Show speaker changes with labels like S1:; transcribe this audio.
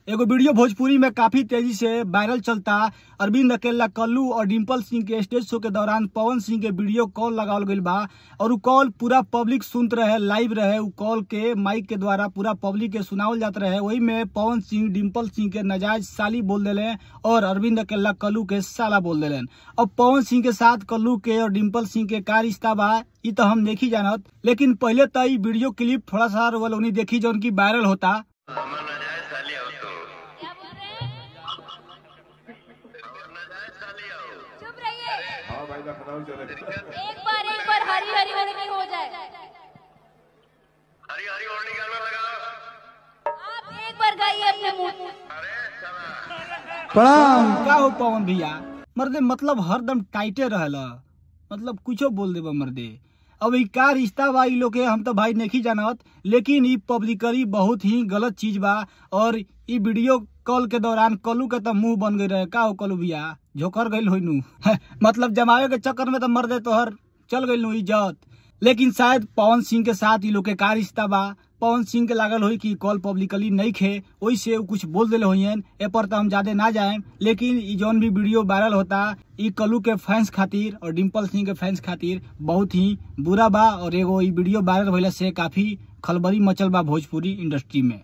S1: एगो वीडियो भोजपुरी में काफी तेजी से वायरल चलता। अरविंद अकेला, कल्लू और डिम्पल सिंह के स्टेज शो के दौरान पवन सिंह के वीडियो कॉल लगावल गईल बा और उ कॉल पूरा पब्लिक सुनत रहे, लाइव रहे। उ कॉल के माइक के द्वारा पूरा पब्लिक के सुनावल जात रहे। वही में पवन सिंह डिम्पल सिंह के नाजायज साली बोल देले और अरविंद अकेला कल्लू के साला बोल देले। अब पवन सिंह के साथ कल्लू के और डिम्पल सिंह के का रिश्ता बा इ तो हम नहीं जानत, लेकिन पहले तो इ वीडियो क्लिप थोड़ा सा रोल देखी जो उनकी वायरल होता।
S2: एक बार हरी हरी ओढ़नी हो जाए।
S3: हरी हरी ओढ़नी गाना लगा।
S2: आप एक बार गाइए अपने मुंह।
S1: प्रणाम। का हो पवन भैया, मर्दे मतलब हरदम टाइटे रहला, मतलब कुछो बोल देबा मर्दे। अब इ का रिश्ता बा इ लोग के हम तो भाई नहीं जानत, लेकिन इ पब्लिकली बहुत ही गलत चीज बा। और इ वीडियो कॉल के दौरान कल्लू के तो मुंह बन गई रहे। का हो कल्लू भैया, झोकर गईल होइनू मतलब जमावे के चक्कर में तो मर्दे तोहर चल गईल इज्जत। लेकिन शायद पवन सिंह के साथ इ लोग के का रिश्ता बा, पवन सिंह के लागल होई कि कॉल पब्लिकली नहीं खे, वही से कुछ बोल देले होइयन। ए पर तो हम ज्यादा ना जाए, लेकिन इ जौन भी वीडियो वायरल होता इ कल्लू के फैंस खातिर और डिम्पल सिंह के फैंस खातिर बहुत ही बुरा बा। और एगो इ वीडियो वायरल होइला से काफी खलबली मचल बा भोजपुरी इंडस्ट्री में।